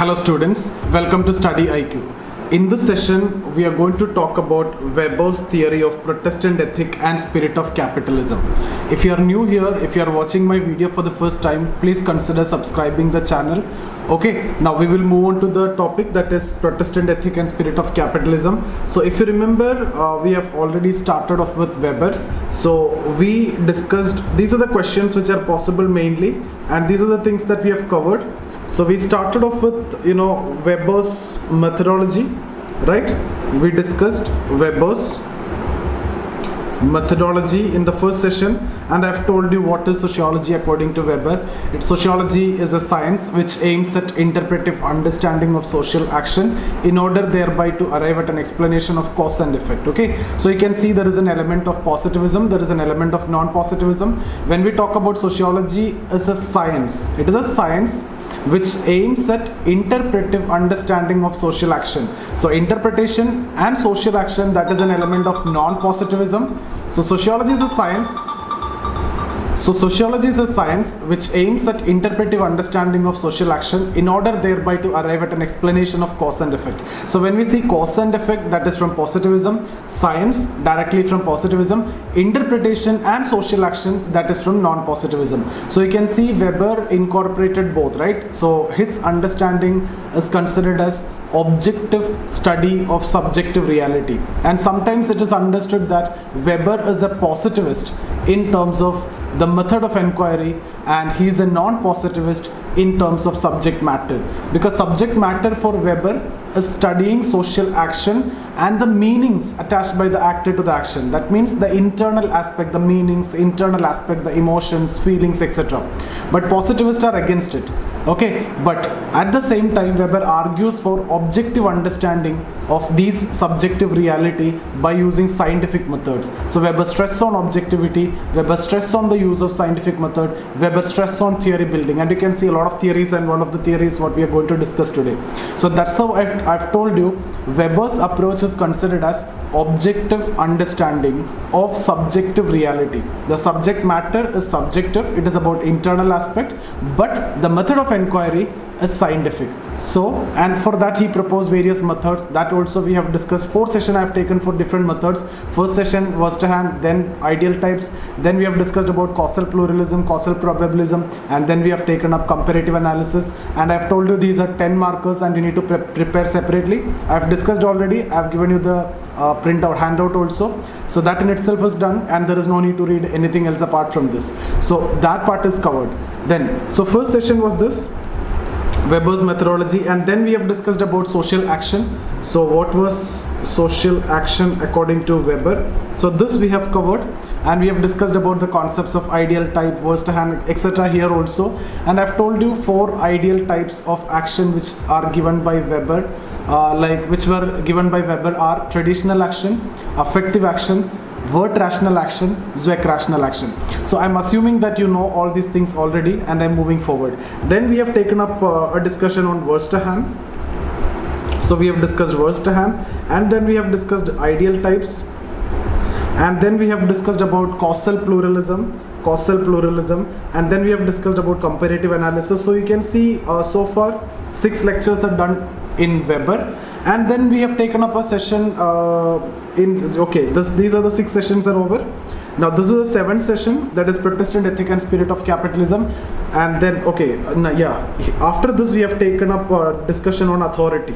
Hello students, welcome to StudyIQ. In this session, we are going to talk about Weber's theory of Protestant ethic and spirit of capitalism. If you are new here, if you are watching my video for the first time, please consider subscribing the channel. Okay, now we will move on to the topic, that is Protestant ethic and spirit of capitalism. So if you remember, we have already started off with Weber. So we discussed, these are the questions which are possible mainly, and these are the things that we have covered. So we started off with, Weber's methodology, right? We discussed Weber's methodology in the first session, and I've told you what is sociology according to Weber. Sociology is a science which aims at interpretive understanding of social action in order thereby to arrive at an explanation of cause and effect. Okay, so you can see there is an element of positivism, there is an element of non-positivism. When we talk about sociology, it's a science. It is a science which aims at interpretive understanding of social action. So interpretation and social action, that is an element of non-positivism. So sociology is a science. So sociology is a science which aims at interpretive understanding of social action in order thereby to arrive at an explanation of cause and effect. So when we see cause and effect, that is from positivism, science directly from positivism, interpretation and social action, that is from non-positivism. So you can see Weber incorporated both, right? So his understanding is considered as objective study of subjective reality, and sometimes it is understood that Weber is a positivist in terms of the method of inquiry, and he is a non-positivist in terms of subject matter, because subject matter for Weber is studying social action and the meanings attached by the actor to the action. That means the internal aspect, the meanings, internal aspect, the emotions, feelings, etc. But positivists are against it. Okay, but at the same time, Weber argues for objective understanding of these subjective reality by using scientific methods. So Weber stress on objectivity, Weber stress on the use of scientific method, Weber stress on theory building, and you can see a lot of theories, and one of the theories what we are going to discuss today. So that's how I've told you Weber's approach is considered as objective understanding of subjective reality. The subject matter is subjective, it is about internal aspect, but the method of inquiry is scientific. So, and for that he proposed various methods that also we have discussed. 4 sessions I have taken for different methods. First session was to hand, then ideal types, then we have discussed about causal pluralism, causal probabilism, and then we have taken up comparative analysis, and I have told you these are 10 markers and you need to prepare separately. I have discussed already, I have given you the printout handout also. So that in itself is done, and there is no need to read anything else apart from this. So that part is covered. Then, so first session was this, Weber's methodology, and then we have discussed about social action. So what was social action according to Weber? So this we have covered, and we have discussed about the concepts of ideal type, worst hand, etc. here also, and I've told you 4 ideal types of action which are given by Weber, which were given by Weber are traditional action, affective action, word rational action, Zweck rational action. So I'm assuming that you know all these things already, and I'm moving forward. Then we have taken up a discussion on Wursterhand. So we have discussed Wursterhand, and then we have discussed ideal types, and then we have discussed about causal pluralism, and then we have discussed about comparative analysis. So you can see so far 6 lectures are done in Weber, and then we have taken up a session these are the 6 sessions are over. Now this is the 7th session, that is Protestant ethic and spirit of capitalism, and then after this we have taken up a discussion on authority.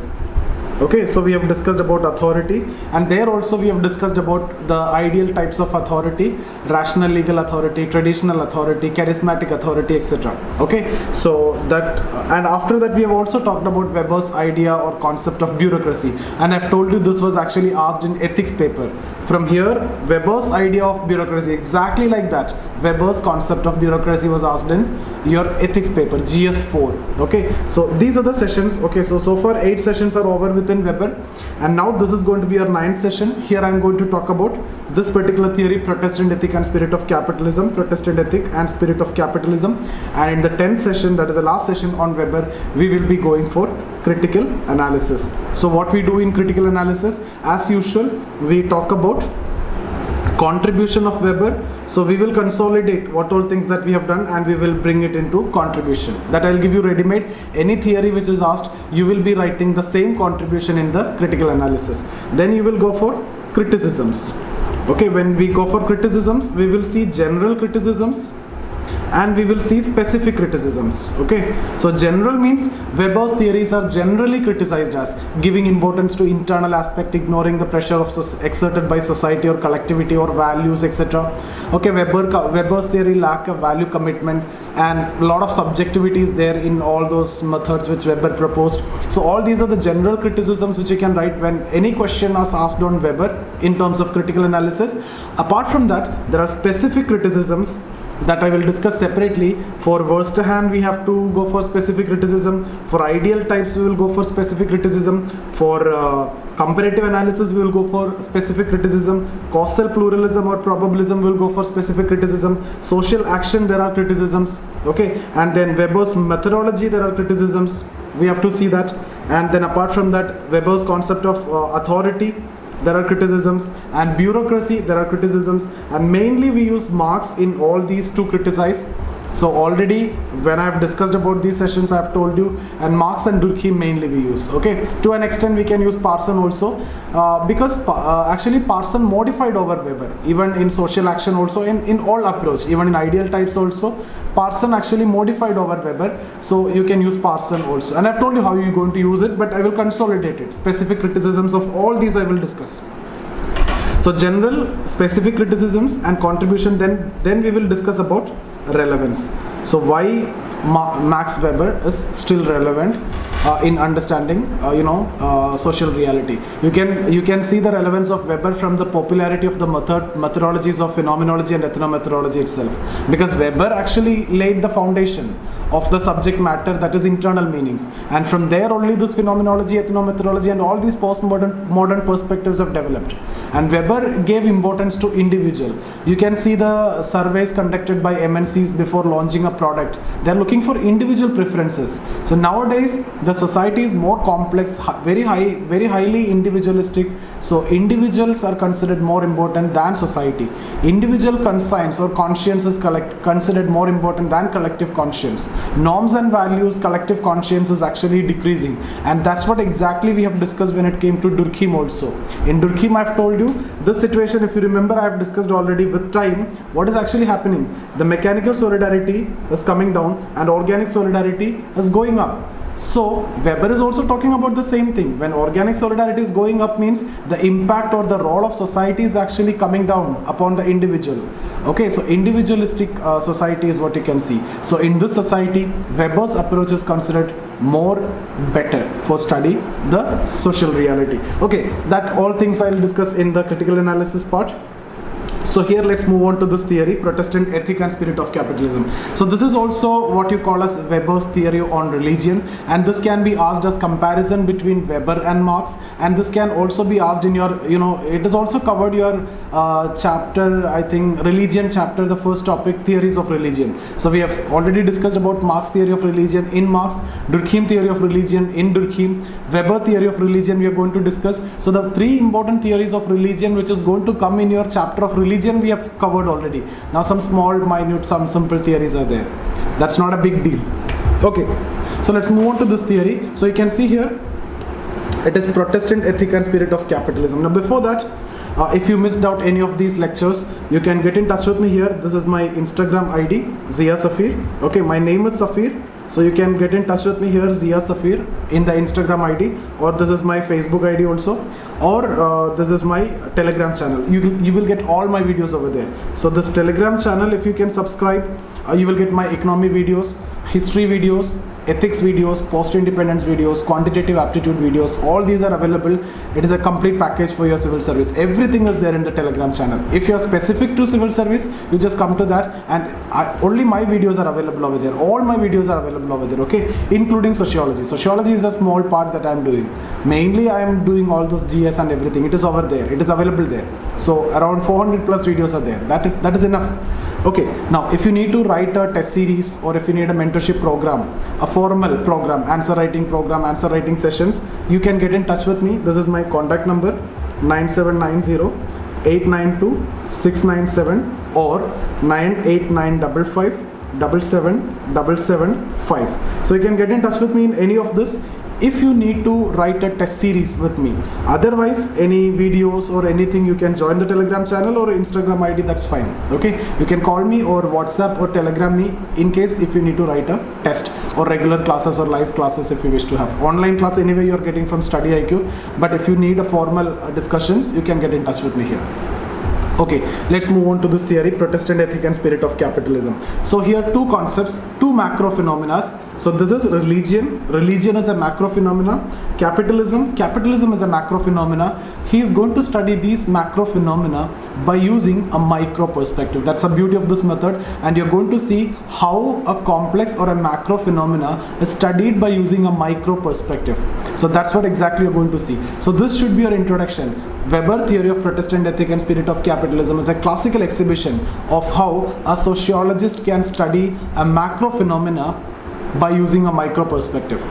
Okay, so we have discussed about authority, and there also we have discussed about the ideal types of authority, rational legal authority, traditional authority, charismatic authority, etc. Okay, so that, and after that we have also talked about Weber's idea or concept of bureaucracy, and I've told you this was actually asked in ethics paper. From here, Weber's idea of bureaucracy, exactly like that, Weber's concept of bureaucracy was asked in your ethics paper, GS4. Okay, so these are the sessions. Okay, so far 8 sessions are over within Weber, and now this is going to be our 9th session. Here I'm going to talk about this particular theory, Protestant ethic and spirit of capitalism, Protestant ethic and spirit of capitalism, and in the 10th session, that is the last session on Weber, we will be going for critical analysis. So what we do in critical analysis, as usual, we talk about contribution of Weber. So we will consolidate what all things that we have done and we will bring it into contribution. That I'll give you ready-made. Any theory which is asked, you will be writing the same contribution in the critical analysis. Then you will go for criticisms. Okay, when we go for criticisms, we will see general criticisms and we will see specific criticisms. Okay, so general means Weber's theories are generally criticized as giving importance to internal aspect, ignoring the pressure of exerted by society or collectivity or values, etc. Okay, Weber's theory lack a value commitment and a lot of subjectivity is there in all those methods which Weber proposed. So all these are the general criticisms which you can write when any question is asked on Weber in terms of critical analysis. Apart from that, there are specific criticisms that I will discuss separately. For Verstehen we have to go for specific criticism. For ideal types we will go for specific criticism. For comparative analysis we will go for specific criticism. Causal pluralism or probabilism will go for specific criticism. Social action, there are criticisms. Okay, and then Weber's methodology, there are criticisms. We have to see that. And then apart from that, Weber's concept of authority, there are criticisms, and bureaucracy, there are criticisms, and mainly we use Marx in all these to criticize. So already when I have discussed about these sessions, I have told you, and Marx and Durkheim mainly we use. Okay, to an extent we can use Parson also, because actually Parson modified over Weber, even in social action also, in all approach, even in ideal types also, Parson actually modified over Weber. So you can use Parson also, and I've told you how you're going to use it, but I will consolidate it. Specific criticisms of all these I will discuss. So general, specific criticisms and contribution, then we will discuss about relevance. So why Max Weber is still relevant in understanding social reality. You can see the relevance of Weber from the popularity of the methodologies of phenomenology and ethnomethodology itself, because Weber actually laid the foundation of the subject matter, that is internal meanings, and from there only this phenomenology, ethnomethodology and all these modern perspectives have developed. And Weber gave importance to individual. You can see the surveys conducted by MNCs before launching a product. They are looking for individual preferences. So nowadays the society is more complex, very highly individualistic. So individuals are considered more important than society. Individual conscience or conscience is considered more important than collective conscience. Norms and values, collective conscience is actually decreasing, and that's what exactly we have discussed when it came to Durkheim also. In Durkheim I have told you this situation, if you remember, I have discussed already. With time, what is actually happening? The mechanical solidarity is coming down and organic solidarity is going up. So Weber is also talking about the same thing. When organic solidarity is going up means the impact or the role of society is actually coming down upon the individual. Okay, so individualistic society is what you can see. So in this society, Weber's approach is considered more better for study the social reality. Okay, that all things I will discuss in the critical analysis part. So here let's move on to this theory, Protestant ethic and spirit of capitalism. So this is also what you call as Weber's theory on religion, and this can be asked as comparison between Weber and Marx, and this can also be asked in your, it is also covered your chapter, I think religion chapter, the first topic, theories of religion. So we have already discussed about Marx theory of religion in Marx, Durkheim theory of religion in Durkheim, Weber theory of religion we are going to discuss. So the three important theories of religion which is going to come in your chapter of religion we have covered already. Now some small, minute, some simple theories are there. That's not a big deal. Okay, so let's move on to this theory. So you can see here, it is Protestant ethic and spirit of capitalism. Now before that, if you missed out any of these lectures, you can get in touch with me here. This is my Instagram ID, Zia Safir. Okay, my name is Safir. So you can get in touch with me here, Zia Safir, in the Instagram ID, or this is my Facebook ID also, or this is my Telegram channel. You will get all my videos over there. So this Telegram channel, if you can subscribe, you will get my economy videos, history videos, ethics videos, post-independence videos, quantitative aptitude videos. All these are available. It is a complete package for your civil service. Everything is there in the Telegram channel. If you are specific to civil service, you just come to that, and only my videos are available over there. All my videos are available over there, okay, including sociology. Sociology is a small part that I am doing. Mainly I am doing all those GS and everything. It is over there. It is available there. So around 400 plus videos are there. That is enough. Okay, now if you need to write a test series, or if you need a mentorship program, a formal program, answer writing sessions, you can get in touch with me. This is my contact number, 9790 892 697 or 98955 77775. So you can get in touch with me in any of this if you need to write a test series with me. Otherwise, any videos or anything, you can join the Telegram channel or Instagram ID, that's fine. Okay, you can call me or WhatsApp or Telegram me in case if you need to write a test, or regular classes or live classes if you wish to have. Online class anyway you are getting from StudyIQ, but if you need a formal discussions, you can get in touch with me here. Okay, let's move on to this theory, Protestant ethic and spirit of capitalism. So here two concepts, two macro phenomena. So this is religion. Religion is a macro phenomena. Capitalism is a macro phenomena. He is going to study these macro phenomena by using a micro perspective. That's the beauty of this method, and you're going to see how a complex or a macro phenomena is studied by using a micro perspective. So that's what exactly you're going to see. So this should be your introduction. Weber theory of Protestant ethic and spirit of capitalism is a classical exhibition of how a sociologist can study a macro phenomena by using a micro perspective.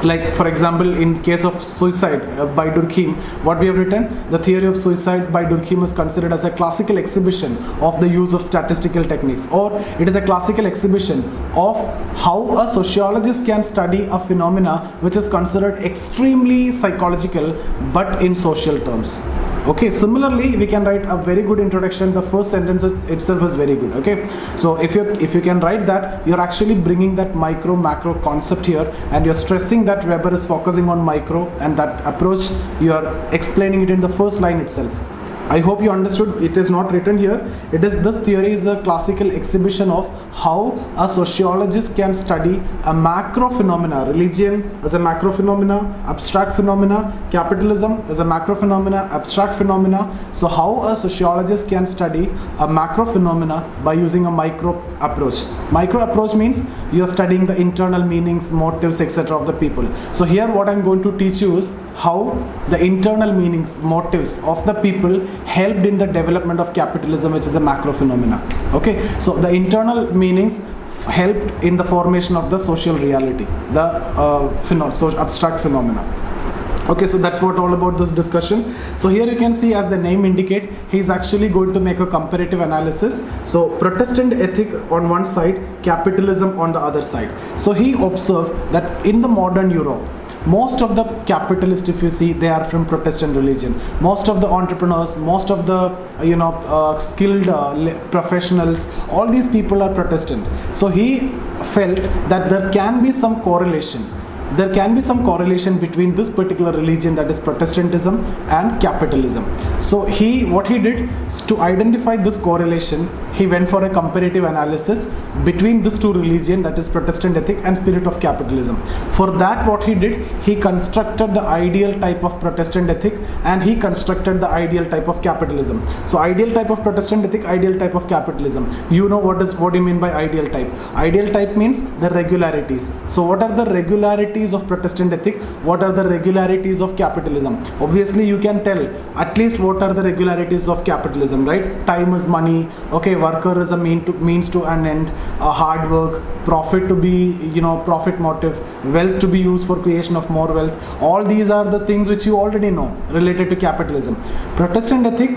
Like for example, in case of suicide by Durkheim, what we have written, the theory of suicide by Durkheim is considered as a classical exhibition of the use of statistical techniques, or it is a classical exhibition of how a sociologist can study a phenomena which is considered extremely psychological but in social terms. Okay, similarly we can write a very good introduction. The first sentence itself is very good. Okay, so if you can write that, you're actually bringing that micro macro concept here, and you're stressing that Weber is focusing on micro, and that approach you are explaining it in the first line itself. I hope you understood. It is not written here. This theory is a classical exhibition of how a sociologist can study a macro phenomena. Religion is a macro phenomena, abstract phenomena. Capitalism is a macro phenomena, abstract phenomena. So how a sociologist can study a macro phenomena by using a micro approach. Micro approach means you are studying the internal meanings, motives, etc. of the people. So here what I'm going to teach you is how the internal meanings, motives of the people helped in the development of capitalism, which is a macro phenomena. Okay, so the internal meanings helped in the formation of the social reality, the abstract phenomena. Okay, so that's what all about this discussion. So here you can see, as the name indicate, he is actually going to make a comparative analysis. So Protestant ethic on one side, capitalism on the other side. So he observed that in the modern Europe, most of the capitalists, if you see, they are from Protestant religion. Most of the entrepreneurs, most of the skilled professionals, all these people are Protestant. So he felt that there can be some correlation. There can be some correlation between this particular religion, that is Protestantism, and capitalism. So what he did is to identify this correlation, he went for a comparative analysis between these two religions, that is Protestant ethic and spirit of capitalism. For that, what he did, he constructed the ideal type of Protestant ethic, and he constructed the ideal type of capitalism. So ideal type of Protestant ethic, ideal type of capitalism. You know what do you mean by ideal type? Ideal type means the regularities. So what are the regularities of Protestant ethic? What are the regularities of capitalism? Obviously you can tell at least what are the regularities of capitalism, right? Time is money. Okay, worker is a means to an end. Hard work, profit to be profit motive, wealth to be used for creation of more wealth. All these are the things which you already know related to capitalism. Protestant ethic,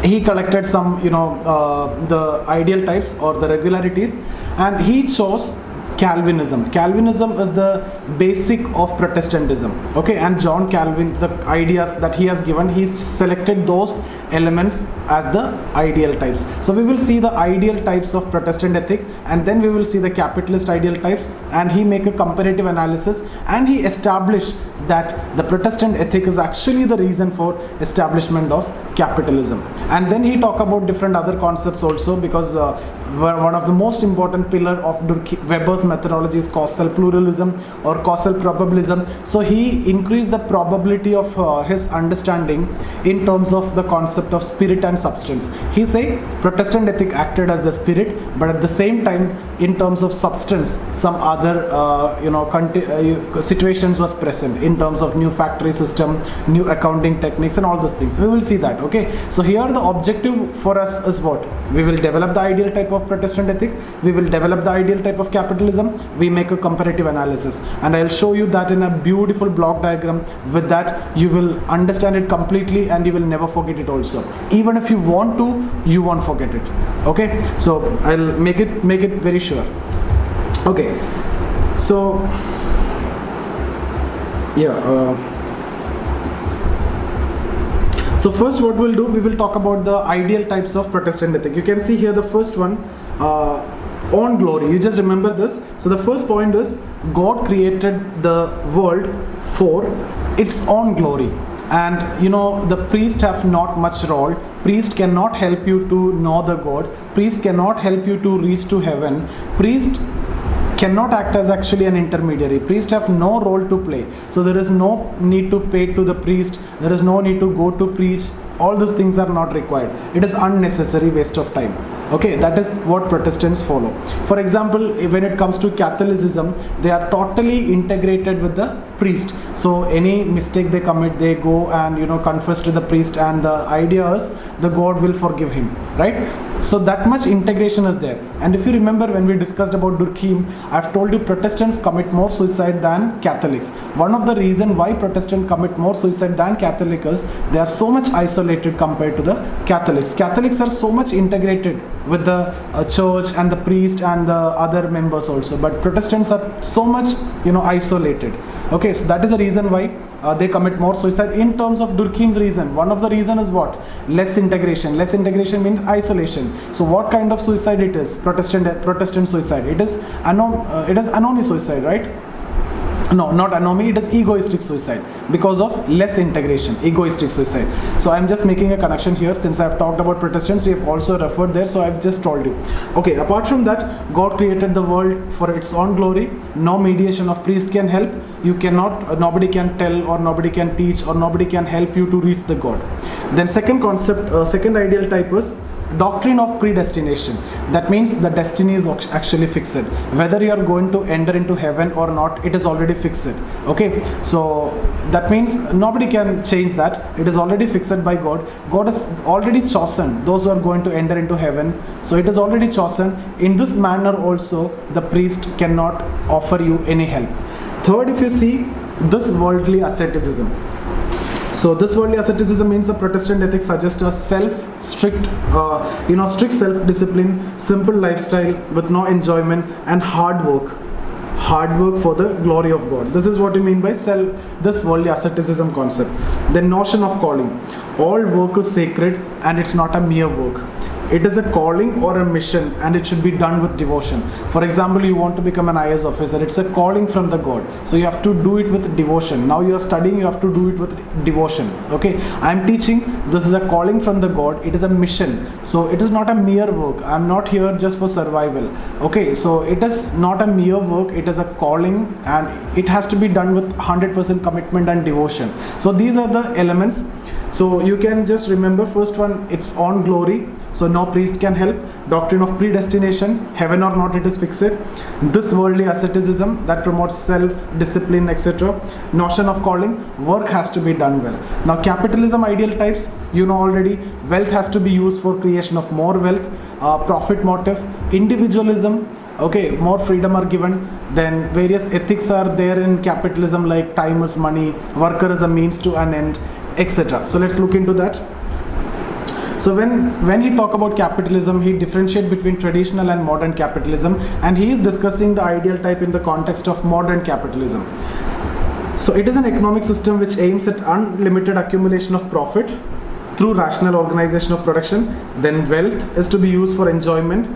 he collected some the ideal types or the regularities, and he chose Calvinism. Calvinism is the basic of Protestantism. Okay, and John Calvin, the ideas that he has given, he selected those elements as the ideal types. So we will see the ideal types of Protestant ethic, and then we will see the capitalist ideal types, and he make a comparative analysis, and he established that the Protestant ethic is actually the reason for establishment of capitalism. And then he talk about different other concepts also, because one of the most important pillar of Weber's methodology is causal pluralism or causal probabilism. So he increased the probability of his understanding in terms of the concept of spirit and substance. He say Protestant ethic acted as the spirit, but at the same time in terms of substance, some other situations was present in terms of new factory system, new accounting techniques, and all those things. We will see that. Okay, so here the objective for us is what? We will develop the ideal type of of Protestant ethic, we will develop the ideal type of capitalism, we make a comparative analysis, and I'll show you that in a beautiful block diagram. With that, you will understand it completely and you will never forget it also. Even if you want to, you won't forget it. Okay, so I'll make it very sure. Okay, so yeah, so first what we'll do, we will talk about the ideal types of Protestant ethic. You can see here the first one, own glory. You just remember this. So the first point is, God created the world for its own glory. And you know, the priest have not much role. Priest cannot help you to know the God. Priest cannot help you to reach to heaven. Priest cannot act as actually an intermediary. Priest have no role to play. So there is no need to pay to the priest. There is no need to go to preach. All these things are not required. It is unnecessary waste of time. Okay, that is what Protestants follow. For example, when it comes to Catholicism, they are totally integrated with the priest. So any mistake they commit, they go and confess to the priest, and the idea is the God will forgive him, right? So that much integration is there. And if you remember, when we discussed about Durkheim, I've told you Protestants commit more suicide than Catholics. One of the reasons why Protestants commit more suicide than Catholics is they are so much isolated compared to the Catholics. Catholics are so much integrated with the church and the priest and the other members also, but Protestants are so much isolated. Okay, so that is the reason why they commit more suicide. In terms of Durkheim's reason, one of the reason is what? Less integration. Less integration means isolation. So what kind of suicide it is? Protestant suicide. It is anomy suicide, right? No, not anomy, it is egoistic suicide because of less integration, egoistic suicide. So I'm just making a connection here. Since I've talked about Protestants, we have also referred there, so I've just told you. Okay, apart from that, God created the world for its own glory. No mediation of priest can help. You cannot, nobody can tell or nobody can teach or nobody can help you to reach the God. Then second concept, second ideal type is Doctrine of Predestination. That means the destiny is actually fixed. Whether you are going to enter into heaven or not, it is already fixed. Okay, so that means nobody can change that. It is already fixed by God. God has already chosen those who are going to enter into heaven. So it is already chosen. In this manner also, the priest cannot offer you any help. Third, if you see, this worldly asceticism. So this worldly asceticism means a Protestant ethic suggests a strict self-discipline, simple lifestyle with no enjoyment and hard work for the glory of God. This is what you mean by this worldly asceticism concept. The notion of calling. All work is sacred and it's not a mere work. It is a calling or a mission and it should be done with devotion. For example, you want to become an IAS officer. It's a calling from the God. So you have to do it with devotion. Now you are studying, you have to do it with devotion. Okay, I am teaching. This is a calling from the God. It is a mission. So it is not a mere work. I am not here just for survival. Okay, so it is not a mere work. It is a calling and it has to be done with 100% commitment and devotion. So these are the elements. So you can just remember, first one, its own glory. So no priest can help. Doctrine of predestination, heaven or not, it is fixed. This worldly asceticism that promotes self-discipline, etc. Notion of calling, work has to be done well. Now capitalism ideal types, you know already, wealth has to be used for creation of more wealth, profit motive, individualism, okay, more freedom are given. Then various ethics are there in capitalism, like time is money, worker is a means to an end, etc. So let's look into that. So when he talk about capitalism, he differentiate between traditional and modern capitalism, and he is discussing the ideal type in the context of modern capitalism. So it is an economic system which aims at unlimited accumulation of profit through rational organization of production. Then wealth is to be used for enjoyment.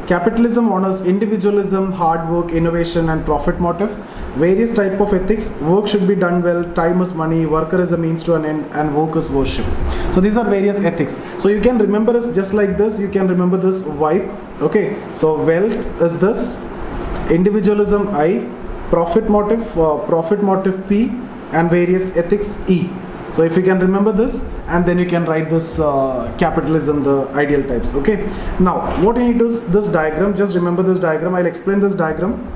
Capitalism honors individualism, hard work, innovation and profit motive. Various type of ethics, work should be done well, time is money, worker is a means to an end, and work is worship. So these are various ethics. So you can remember this just like this, you can remember this vibe. Okay, so wealth is this, individualism I, profit motive P, and various ethics E. So if you can remember this, and then you can write this capitalism, the ideal types. Okay, now what you need is this diagram. Just remember this diagram. I'll explain this diagram.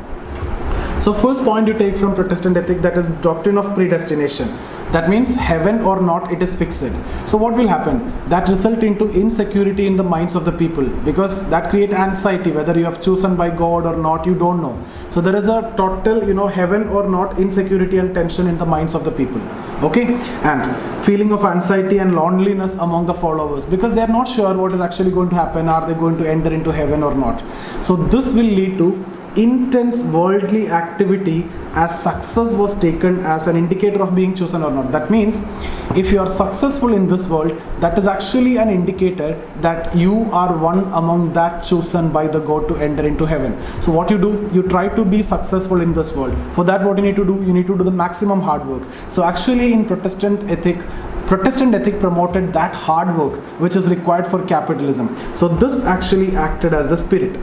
So first point you take from Protestant ethic, that is doctrine of predestination. That means heaven or not, it is fixed. So what will happen? That result into insecurity in the minds of the people, because that create anxiety whether you have chosen by God or not, you don't know. So there is a total, heaven or not, insecurity and tension in the minds of the people. Okay, and feeling of anxiety and loneliness among the followers, because they are not sure what is actually going to happen. Are they going to enter into heaven or not? So this will lead to intense worldly activity, as success was taken as an indicator of being chosen or not. That means if you are successful in this world, that is actually an indicator that you are one among that chosen by the God to enter into heaven. So what you do, you try to be successful in this world. For that, what you need to do, you need to do the maximum hard work. So actually in Protestant ethic promoted that hard work which is required for capitalism. So this actually acted as the spirit.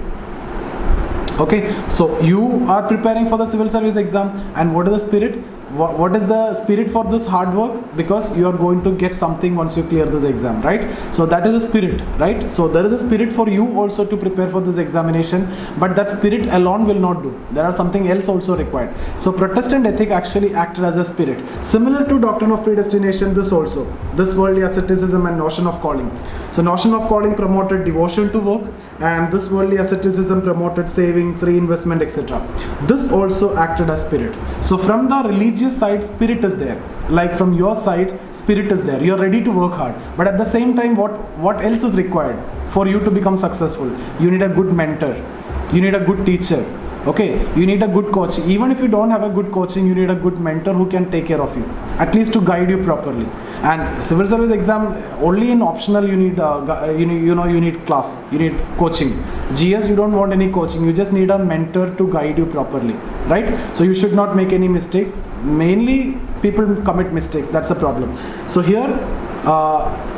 Okay, so you are preparing for the civil service exam, and what is the spirit? What is the spirit for this hard work? Because you are going to get something once you clear this exam, right? So that is a spirit, right? So there is a spirit for you also to prepare for this examination, but that spirit alone will not do. There are something else also required. So Protestant ethic actually acted as a spirit. Similar to doctrine of predestination, this worldly asceticism and notion of calling. So notion of calling promoted devotion to work, and this worldly asceticism promoted savings, reinvestment, etc. This also acted as spirit. So from the religious side, spirit is there. Like from your side, spirit is there. You are ready to work hard. But at the same time, what else is required for you to become successful? You need a good mentor. You need a good teacher. Okay, you need a good coach. Even if you don't have a good coaching, you need a good mentor who can take care of you, at least to guide you properly. And civil service exam, only in optional you need you need class, you need coaching. GS, you don't want any coaching, you just need a mentor to guide you properly, right? So you should not make any mistakes. Mainly people commit mistakes, that's the problem. So here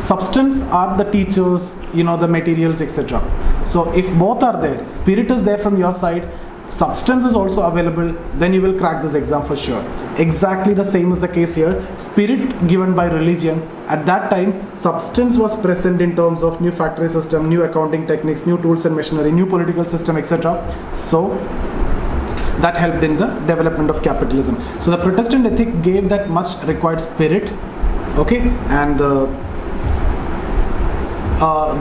substance are the teachers, the materials, etc. So if both are there, spirit is there from your side, substance is also available, then you will crack this exam for sure. Exactly the same is the case here. Spirit given by religion. At that time, substance was present in terms of new factory system, new accounting techniques, new tools and machinery, new political system, etc. So that helped in the development of capitalism. So the Protestant ethic gave that much required spirit, okay, and the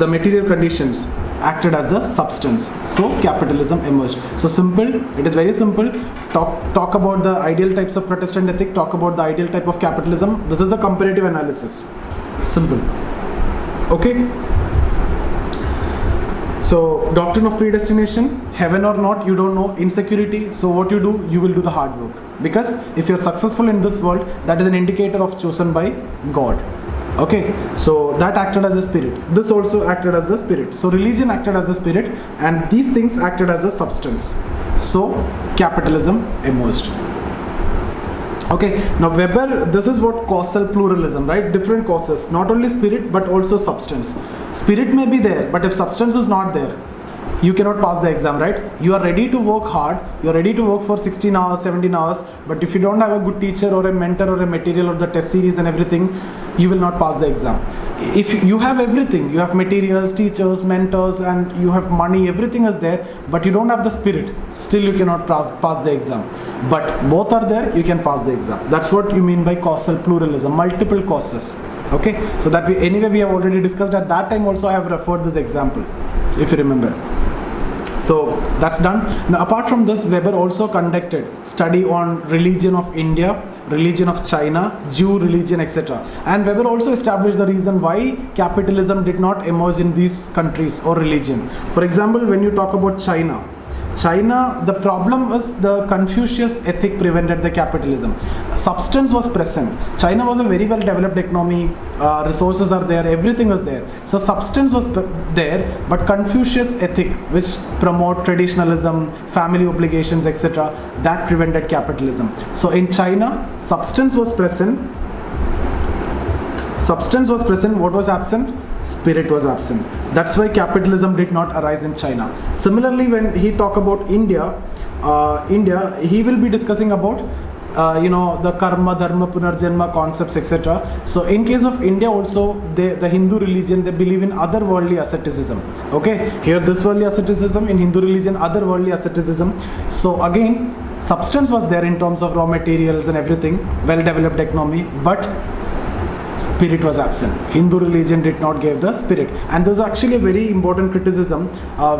material conditions acted as the substance. So capitalism emerged. So simple, it is very simple. Talk about the ideal types of Protestant ethic, talk about the ideal type of capitalism. This is a comparative analysis. Simple. Okay. So doctrine of predestination, heaven or not, you don't know, insecurity. So what you do, you will do the hard work. Because if you're successful in this world, that is an indicator of chosen by God. Okay, so that acted as a spirit. This also acted as the spirit. So religion acted as the spirit, and these things acted as the substance. So capitalism emerged. Okay, now Weber, this is what causal pluralism, right? Different causes, not only spirit but also substance. Spirit may be there, but if substance is not there, you cannot pass the exam, right? You are ready to work hard, you are ready to work for 16 hours, 17 hours, but if you don't have a good teacher or a mentor or a material or the test series and everything, you will not pass the exam. If you have everything, you have materials, teachers, mentors, and you have money, everything is there, but you don't have the spirit, still you cannot pass the exam. But both are there, you can pass the exam. That's what you mean by causal pluralism, multiple causes. Okay, so that anyway we have already discussed. At that time also I have referred this example, if you remember. So that's done. Now apart from this, Weber also conducted study on religion of India, religion of China, Jew religion, etc. And Weber also established the reason why capitalism did not emerge in these countries or religion. For example, when you talk about China, the problem is the Confucius ethic prevented the capitalism. Substance was present. China was a very well developed economy, resources are there, everything was there. So substance was there, but Confucius ethic, which promote traditionalism, family obligations, etc., that prevented capitalism. So in China, substance was present. What was absent? Spirit was absent. That's why capitalism did not arise in China. Similarly, when he talk about India, he will be discussing about the karma, dharma, punarjanma concepts, etc. So in case of India also, the Hindu religion, they believe in otherworldly asceticism. Okay, here this worldly asceticism, in Hindu religion otherworldly asceticism. So again, substance was there in terms of raw materials and everything, well-developed economy, but spirit was absent. Hindu religion did not give the spirit. And there's actually a very important criticism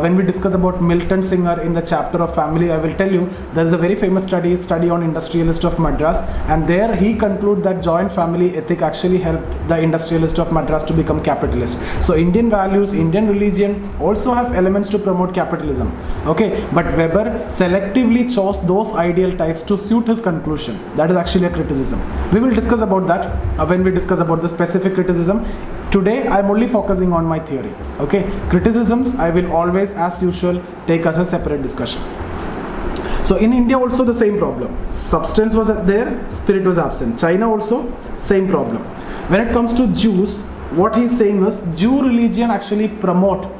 when we discuss about Milton Singer in the chapter of family. I will tell you, there is a very famous study on industrialist of Madras, and there he concluded that joint family ethic actually helped the industrialist of Madras to become capitalist. So Indian values, Indian religion also have elements to promote capitalism. Okay, but Weber selectively chose those ideal types to suit his conclusion. That is actually a criticism. We will discuss about that when we discuss about the specific criticism. Today I am only focusing on my theory. Okay, criticisms I will always, as usual, take as a separate discussion. So in India also the same problem. Substance was there, spirit was absent. China also same problem. When it comes to Jews, what he's saying is Jew religion actually promote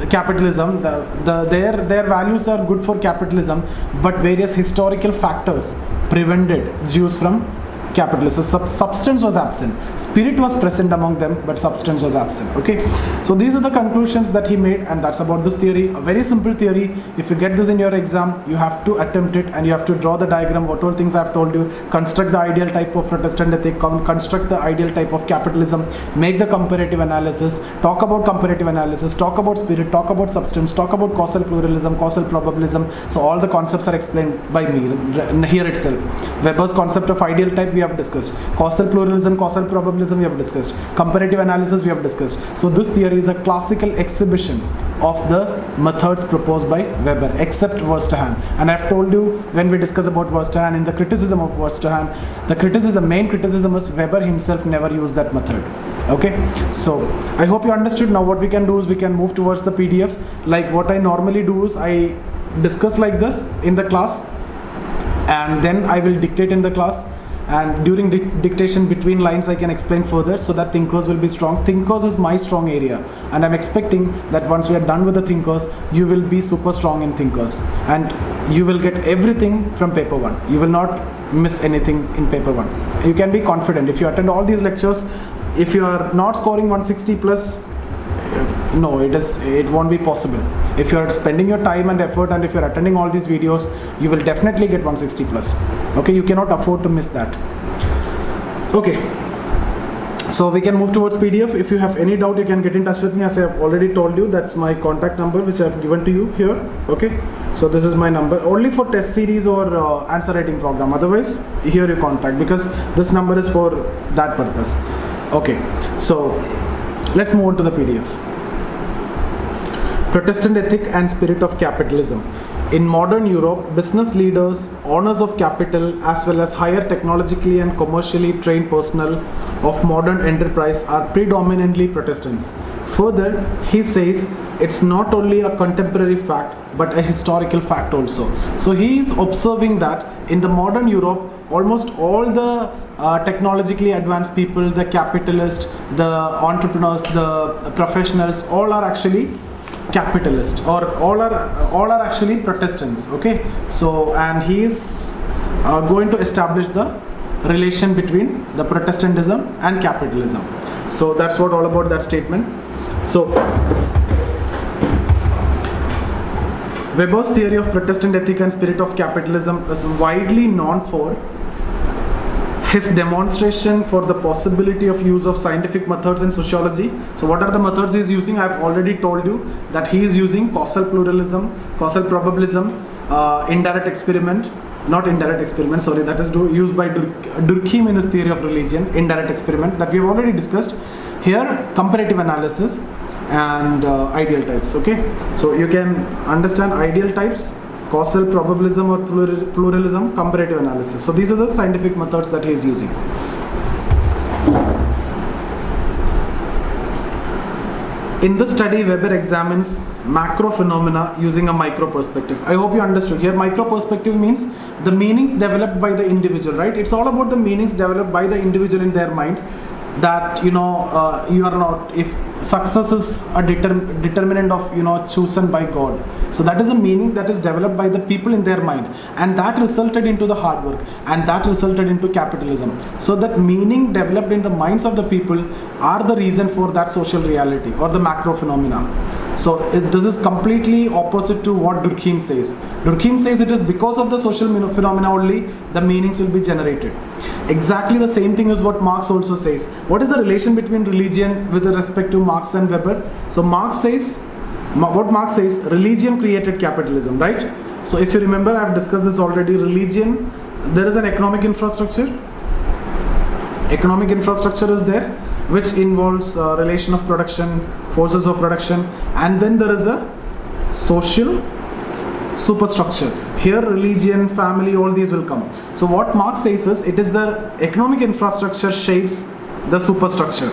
capitalism. Their values are good for capitalism, but various historical factors prevented Jews from capitalism. So substance was absent. Spirit was present among them, but substance was absent. Okay, so these are the conclusions that he made, and that's about this theory. A very simple theory. If you get this in your exam, you have to attempt it, and you have to draw the diagram, what all things I have told you, construct the ideal type of Protestant ethic, construct the ideal type of capitalism, make the comparative analysis, talk about comparative analysis, talk about spirit, talk about substance, talk about causal pluralism, causal probabilism. So all the concepts are explained by me here itself. Weber's concept of ideal type we have discussed. Causal pluralism, causal probabilism we have discussed. Comparative analysis we have discussed. So this theory is a classical exhibition of the methods proposed by Weber, except Verstehen. And I have told you when we discuss about Verstehen, in the criticism of Verstehen, the main criticism is Weber himself never used that method. Okay, so I hope you understood. Now what we can do is we can move towards the PDF. Like what I normally do is I discuss like this in the class, and then I will dictate in the class, and during dictation between lines I can explain further, so that thinkers will be strong. Thinkers is my strong area, and I'm expecting that once we are done with the thinkers, you will be super strong in thinkers, and you will get everything from paper 1. You will not miss anything in paper 1. You can be confident. If you attend all these lectures, if you are not scoring 160 plus, no, it won't be possible. If you are spending your time and effort, and if you are attending all these videos, you will definitely get 160 plus. Okay, you cannot afford to miss that. Okay, so we can move towards PDF. If you have any doubt, you can get in touch with me. As I have already told you, that's my contact number which I have given to you here. Okay, so this is my number only for test series or answer writing program. Otherwise, here you contact, because this number is for that purpose. Okay, so let's move on to the PDF. Protestant ethic and spirit of capitalism. In modern Europe, business leaders, owners of capital, as well as higher technologically and commercially trained personnel of modern enterprise are predominantly Protestants. Further, he says it's not only a contemporary fact, but a historical fact also. So he is observing that in the modern Europe, almost all the technologically advanced people, the capitalists, the entrepreneurs, the professionals, all are actually capitalist, or all are actually Protestants. Okay, so and he is going to establish the relation between the Protestantism and capitalism. So that's what all about that statement. So Weber's theory of Protestant ethic and spirit of capitalism is widely known for his demonstration for the possibility of use of scientific methods in sociology. So what are the methods he is using? I have already told you that he is using causal pluralism, causal probabilism, indirect experiment, not indirect experiment, sorry, that is used by Durkheim in his theory of religion, indirect experiment, that we have already discussed. Here, comparative analysis and ideal types. Okay, so you can understand ideal types, causal probabilism or pluralism, comparative analysis. So these are the scientific methods that he is using. In this study, Weber examines macro phenomena using a micro perspective. I hope you understood. Here, micro perspective means the meanings developed by the individual, right? It's all about the meanings developed by the individual in their mind. That you are not, if success is a determinant of chosen by God, so that is a meaning that is developed by the people in their mind, and that resulted into the hard work, and that resulted into capitalism. So that meaning developed in the minds of the people are the reason for that social reality or the macro phenomena. So this is completely opposite to what Durkheim says. Durkheim says it is because of the social phenomena only the meanings will be generated. Exactly the same thing is what Marx also says. What is the relation between religion with respect to Marx and Weber? So Marx says, religion created capitalism, right? So if you remember, I have discussed this already. Religion, there is an economic infrastructure. Economic infrastructure is there, which involves relation of production, forces of production, and then there is a social superstructure. Here religion, family, all these will come. So what Marx says is, it is the economic infrastructure shapes the superstructure.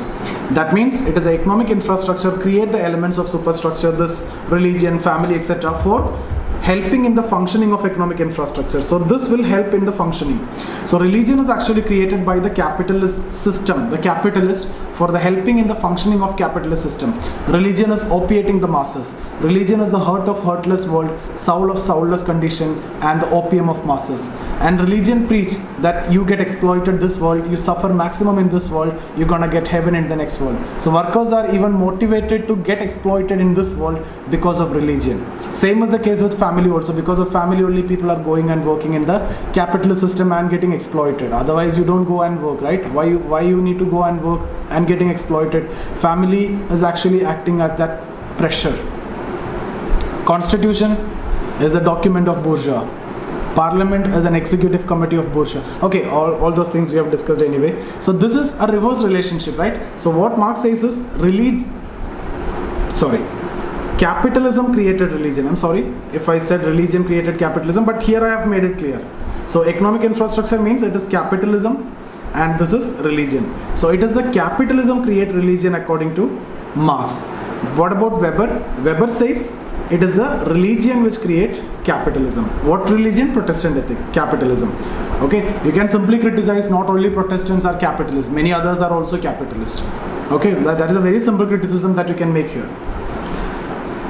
That means it is the economic infrastructure create the elements of superstructure, this religion, family, etc. for helping in the functioning of economic infrastructure. So this will help in the functioning. So religion is actually created by the capitalist system, the capitalist, for the helping in the functioning of capitalist system. Religion is opiating the masses. Religion is the heart of heartless world, soul of soulless condition, and the opium of masses. And religion preach that you get exploited this world, you suffer maximum in this world, you're gonna get heaven in the next world. So workers are even motivated to get exploited in this world because of religion. Same is the case with family also. Because of family only people are going and working in the capitalist system and getting exploited. Otherwise you don't go and work, right? Why you need to go and work and getting exploited? Family is actually acting as that pressure. Constitution is a document of bourgeois. Parliament is an executive committee of bourgeois. Okay, all those things we have discussed anyway. So this is a reverse relationship, right? So what Marx says is capitalism created religion. I'm sorry if I said religion created capitalism, but here I have made it clear. So economic infrastructure means it is capitalism and this is religion. So it is the capitalism create religion according to Marx. What about Weber? Weber says it is the religion which create capitalism. What religion? Protestant ethic, capitalism. Okay, you can simply criticize not only Protestants are capitalists, many others are also capitalist. Okay, that is a very simple criticism that you can make here.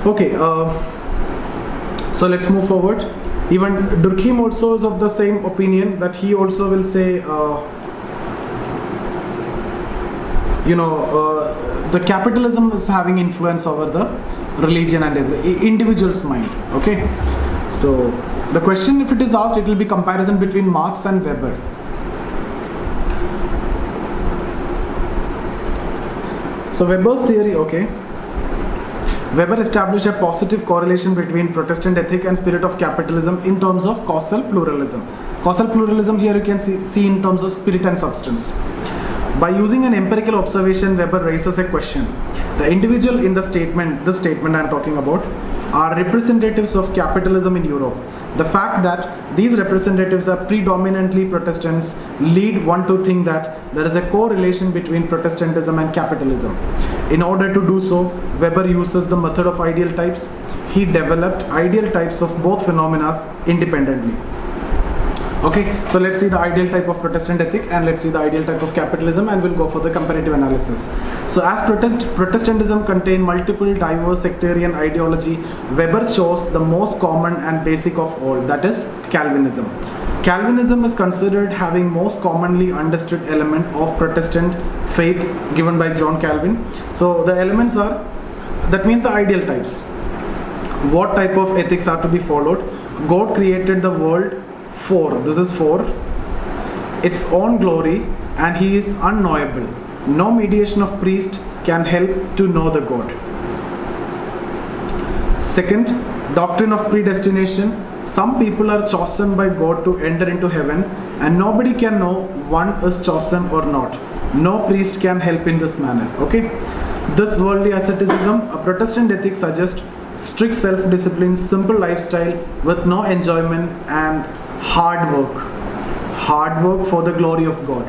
Okay, so let's move forward. Even Durkheim also is of the same opinion, that he also will say, the capitalism is having influence over the religion and individual's mind. Okay, so the question, if it is asked, it will be comparison between Marx and Weber. So Weber's theory, okay. Weber established a positive correlation between Protestant ethic and spirit of capitalism in terms of causal pluralism. Causal pluralism here you can see in terms of spirit and substance. By using an empirical observation, Weber raises a question. The individual in this statement I'm talking about, are representatives of capitalism in Europe. The fact that these representatives are predominantly Protestants lead one to think that there is a correlation between Protestantism and capitalism. In order to do so, Weber uses the method of ideal types. He developed ideal types of both phenomena independently. Okay, so let's see the ideal type of Protestant ethic and let's see the ideal type of capitalism, and we'll go for the comparative analysis. So as Protestantism contained multiple diverse sectarian ideology, Weber chose the most common and basic of all, that is Calvinism. Calvinism is considered having most commonly understood element of Protestant faith given by John Calvin. So the elements are, that means the ideal types. What type of ethics are to be followed? God created the world for, this is for its own glory, and he is unknowable. No mediation of priest can help to know the God. Second, doctrine of predestination. Some people are chosen by God to enter into heaven, and nobody can know one is chosen or not. No priest can help in this manner. Okay, this worldly asceticism, a Protestant ethic suggests strict self-discipline, simple lifestyle with no enjoyment, and hard work for the glory of God.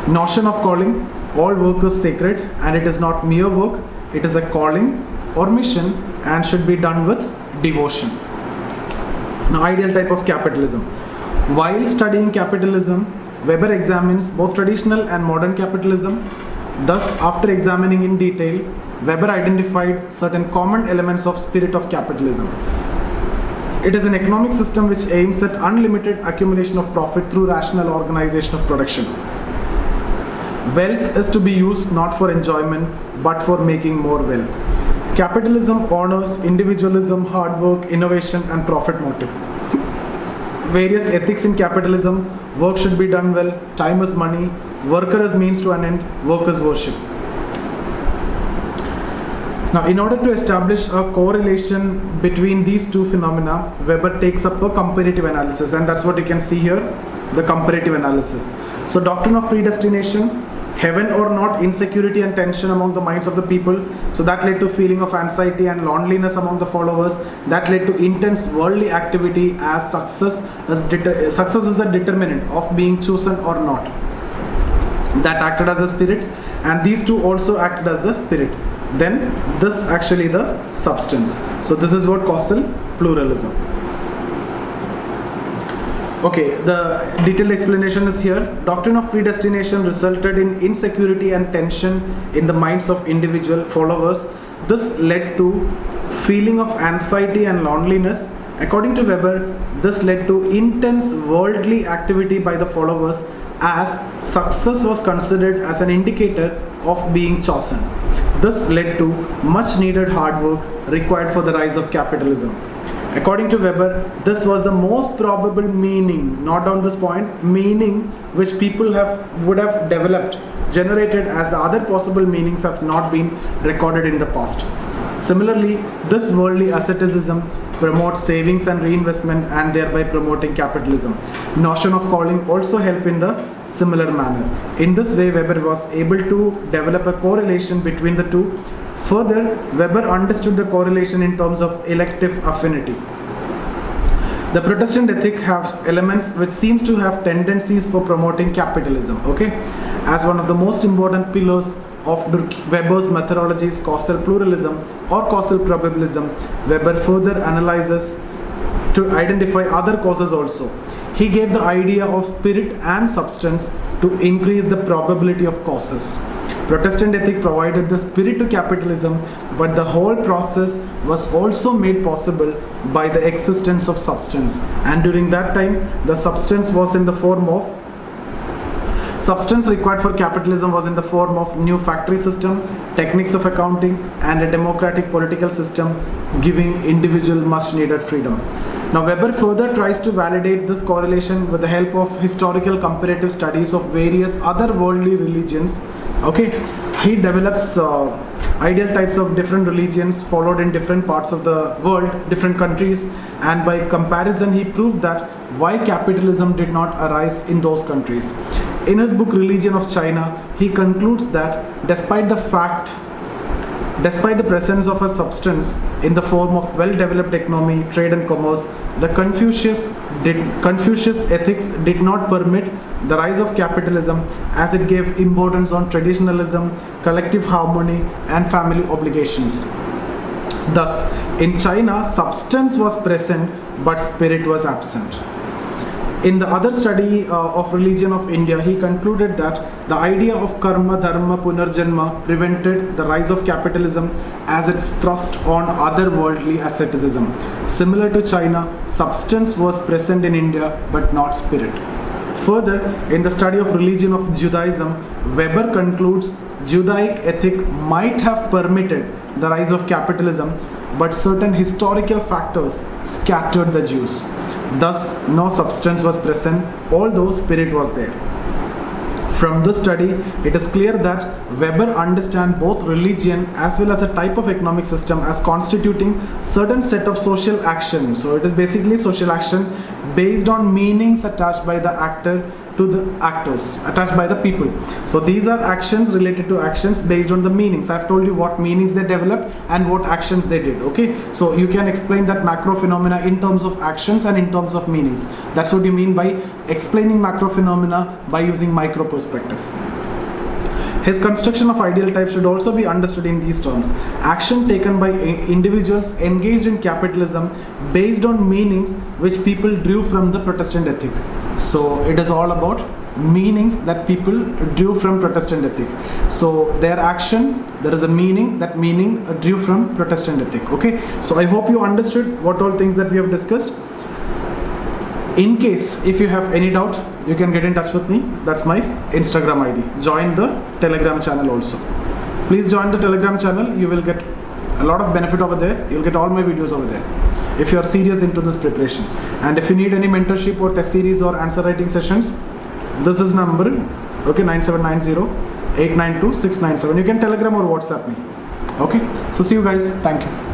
Notion of calling. All work is sacred and it is not mere work, it is a calling or mission and should be done with devotion. Now, ideal type of capitalism. While studying capitalism, Weber examines both traditional and modern capitalism. Thus, after examining in detail, Weber identified certain common elements of spirit of capitalism. It is an economic system which aims at unlimited accumulation of profit through rational organization of production. Wealth is to be used not for enjoyment, but for making more wealth. Capitalism honors individualism, hard work, innovation, and profit motive. Various ethics in capitalism: work should be done well, time is money, worker is means to an end, work is worship. Now, in order to establish a correlation between these two phenomena, Weber takes up a comparative analysis, and that's what you can see here, the comparative analysis. So, doctrine of predestination, heaven or not, insecurity and tension among the minds of the people. So that led to feeling of anxiety and loneliness among the followers. That led to intense worldly activity, as success is a determinant of being chosen or not. That acted as a spirit, and these two also acted as the spirit. Then this actually the substance. So this is what causal pluralism. Okay, the detailed explanation is here. Doctrine of predestination resulted in insecurity and tension in the minds of individual followers. This led to feeling of anxiety and loneliness. According to Weber, this led to intense worldly activity by the followers, as success was considered as an indicator of being chosen. This led to much needed hard work required for the rise of capitalism. According to Weber, this was the most probable meaning, not on this point, meaning which people would have developed, generated, as the other possible meanings have not been recorded in the past. Similarly, this worldly asceticism promotes savings and reinvestment, and thereby promoting capitalism. Notion of calling also help in the similar manner. In this way, Weber was able to develop a correlation between the two. Further, Weber understood the correlation in terms of elective affinity. The Protestant ethic has elements which seems to have tendencies for promoting capitalism. Okay, as one of the most important pillars of Weber's methodology is causal pluralism or causal probabilism. Weber further analyzes to identify other causes also. He gave the idea of spirit and substance to increase the probability of causes. Protestant ethic provided the spirit to capitalism, but the whole process was also made possible by the existence of substance. And during that time, the substance was in the form of substance required for capitalism was in the form of new factory system, techniques of accounting, and a democratic political system, giving individual much needed freedom. Now, Weber further tries to validate this correlation with the help of historical comparative studies of various other worldly religions. Okay, he develops ideal types of different religions followed in different parts of the world, different countries, and by comparison he proved that why capitalism did not arise in those countries. In his book Religion of China, he concludes that despite the presence of a substance in the form of well-developed economy, trade and commerce, the Confucius ethics did not permit the rise of capitalism, as it gave importance on traditionalism, collective harmony, and family obligations. Thus, in China, substance was present, but spirit was absent. In the other study of religion of India, he concluded that the idea of karma, dharma, punarjanma prevented the rise of capitalism, as its thrust on otherworldly asceticism. Similar to China, substance was present in India, but not spirit. Further, in the study of religion of Judaism, Weber concludes Judaic ethic might have permitted the rise of capitalism, but certain historical factors scattered the Jews. Thus, no substance was present, although spirit was there. From this study, it is clear that Weber understands both religion as well as a type of economic system as constituting certain set of social action. So it is basically social action based on meanings attached by the actor to the actors, attached by the people. So these are actions related to actions based on the meanings. I've told you what meanings they developed and what actions they did. Okay, so you can explain that macro phenomena in terms of actions and in terms of meanings. That's what you mean by explaining macro phenomena by using micro perspective. His construction of ideal type should also be understood in these terms. Action taken by individuals engaged in capitalism based on meanings which people drew from the Protestant ethic. So it is all about meanings that people drew from Protestant ethic. So their action, there is a meaning, that meaning drew from Protestant ethic. Okay, so I hope you understood what all things that we have discussed. In case if you have any doubt, you can get in touch with me. That's my Instagram ID. Join the Telegram channel also. Please join the Telegram channel. You will get a lot of benefit over there. You'll get all my videos over there if you are serious into this preparation. And if you need any mentorship or test series or answer writing sessions, this is number, okay, 9790 892 697. You can Telegram or WhatsApp me. Okay, so see you guys. Thank you.